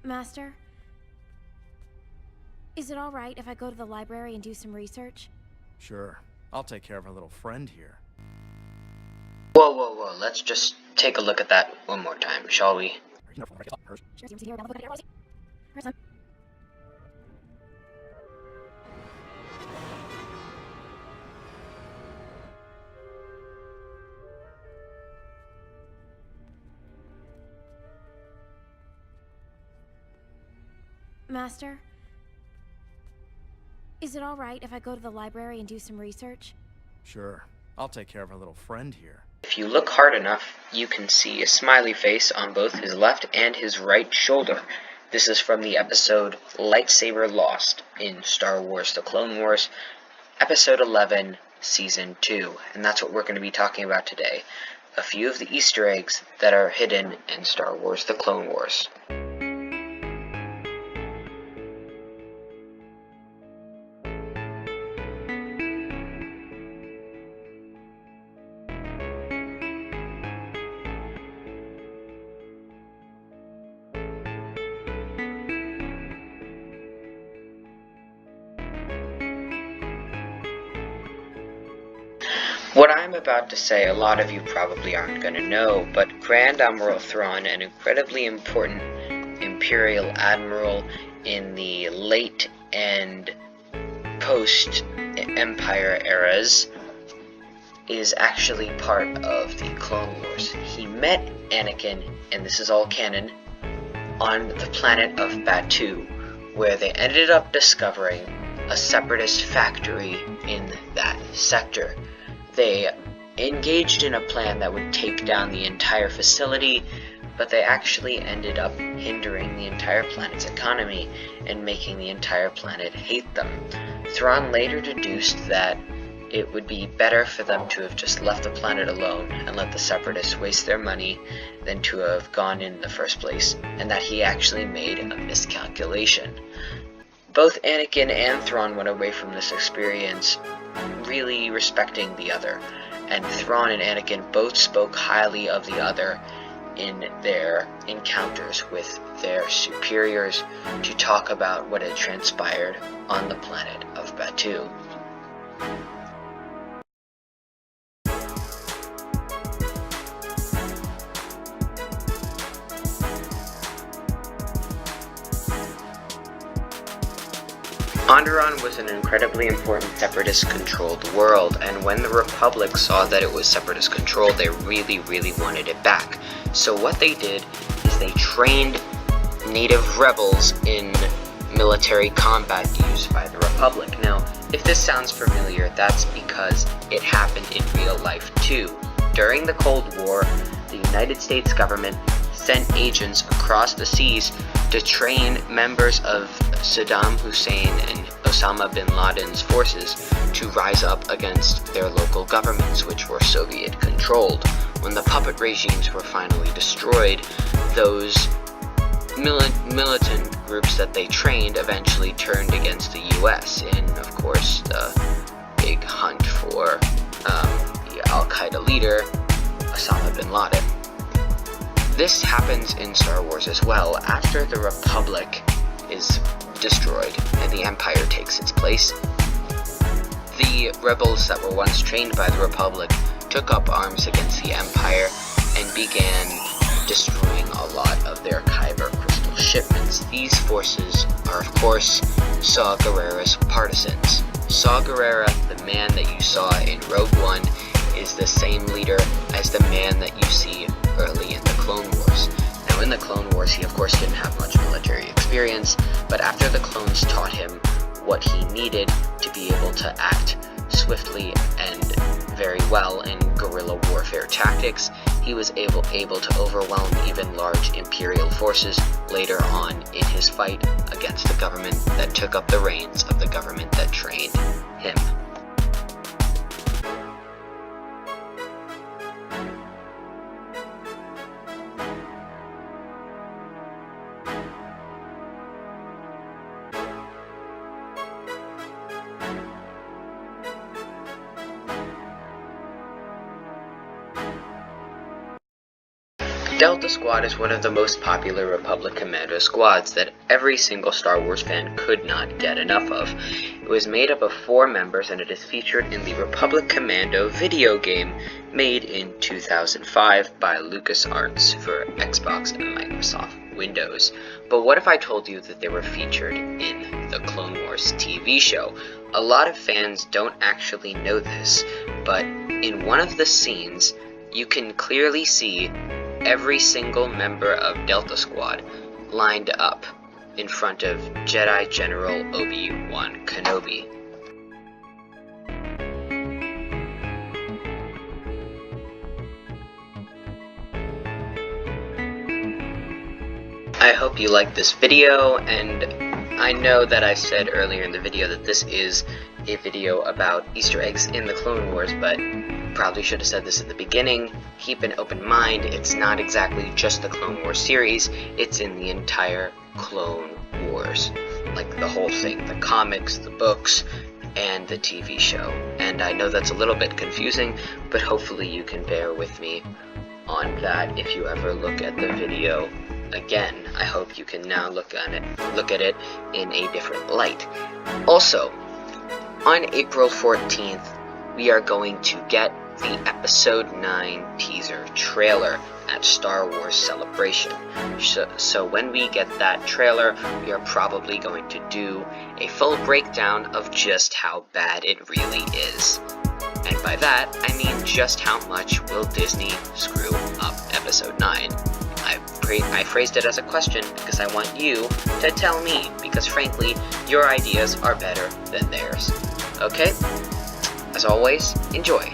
Master? Is it alright if I go to the library and do some research? Sure. I'll take care of our little friend here. Whoa. Let's just take a look at that one more time, shall we? Master? Is it alright if I go to the library and do some research? Sure. I'll take care of our little friend here. If you look hard enough, you can see a smiley face on both his left and his right shoulder. This is from the episode Lightsaber Lost in Star Wars The Clone Wars, Episode 11, Season 2. And that's what we're going to be talking about today. A few of the Easter eggs that are hidden in Star Wars The Clone Wars. What I'm about to say, a lot of you probably aren't going to know, but Grand Admiral Thrawn, an incredibly important Imperial Admiral in the late and post-Empire eras, is actually part of the Clone Wars. He met Anakin, and this is all canon, on the planet of Batuu, where they ended up discovering a separatist factory in that sector. They engaged in a plan that would take down the entire facility, but they actually ended up hindering the entire planet's economy and making the entire planet hate them. Thrawn later deduced that it would be better for them to have just left the planet alone and let the separatists waste their money than to have gone in the first place, and that he actually made a miscalculation. Both Anakin and Thrawn went away from this experience really respecting the other, and Thrawn and Anakin both spoke highly of the other in their encounters with their superiors to talk about what had transpired on the planet of Batuu. Onderon was an incredibly important Separatist-controlled world, and when the Republic saw that it was Separatist-controlled, they really wanted it back. So what they did is they trained native rebels in military combat used by the Republic. Now, if this sounds familiar, that's because it happened in real life too. During the Cold War, the United States government sent agents across the seas to train members of Saddam Hussein and Osama bin Laden's forces to rise up against their local governments, which were Soviet-controlled. When the puppet regimes were finally destroyed, those militant groups that they trained eventually turned against the US in, of course, the big hunt for the Al-Qaeda leader, Osama bin Laden. This happens in Star Wars as well. After the Republic is destroyed and the Empire takes its place, the rebels that were once trained by the Republic took up arms against the Empire and began destroying a lot of their Kyber crystal shipments. These forces are, of course, Saw Gerrera's partisans. Saw Gerrera, the man that you saw in Rogue One, is the same leader as the man that you see early in the Clone Wars. Now, in the Clone Wars, he of course didn't have much military experience, but after the clones taught him what he needed to be able to act swiftly and very well in guerrilla warfare tactics, he was able to overwhelm even large Imperial forces later on in his fight against the government that took up the reins of the government that trained him. Delta Squad is one of the most popular Republic Commando squads that every single Star Wars fan could not get enough of. It was made up of 4 members and it is featured in the Republic Commando video game made in 2005 by LucasArts for Xbox and Microsoft Windows. But what if I told you that they were featured in the Clone Wars TV show? A lot of fans don't actually know this, but in one of the scenes, you can clearly see every single member of Delta Squad lined up in front of Jedi General Obi-Wan Kenobi. I hope you liked this video, and I know that I said earlier in the video that this is a video about Easter eggs in the Clone Wars, but probably should have said this at the beginning. Keep an open mind. It's not exactly just the Clone Wars series, it's in the entire Clone Wars. Like the whole thing, the comics, the books, and the TV show. And I know that's a little bit confusing, but hopefully you can bear with me on that if you ever look at the video again. I hope you can now look at it in a different light. Also, on April 14th, we are going to get the Episode 9 teaser trailer at Star Wars Celebration. So when we get that trailer, we are probably going to do a full breakdown of just how bad it really is. And by that, I mean just how much will Disney screw up Episode 9. I phrased it as a question because I want you to tell me, because frankly, your ideas are better than theirs. Okay? As always, enjoy.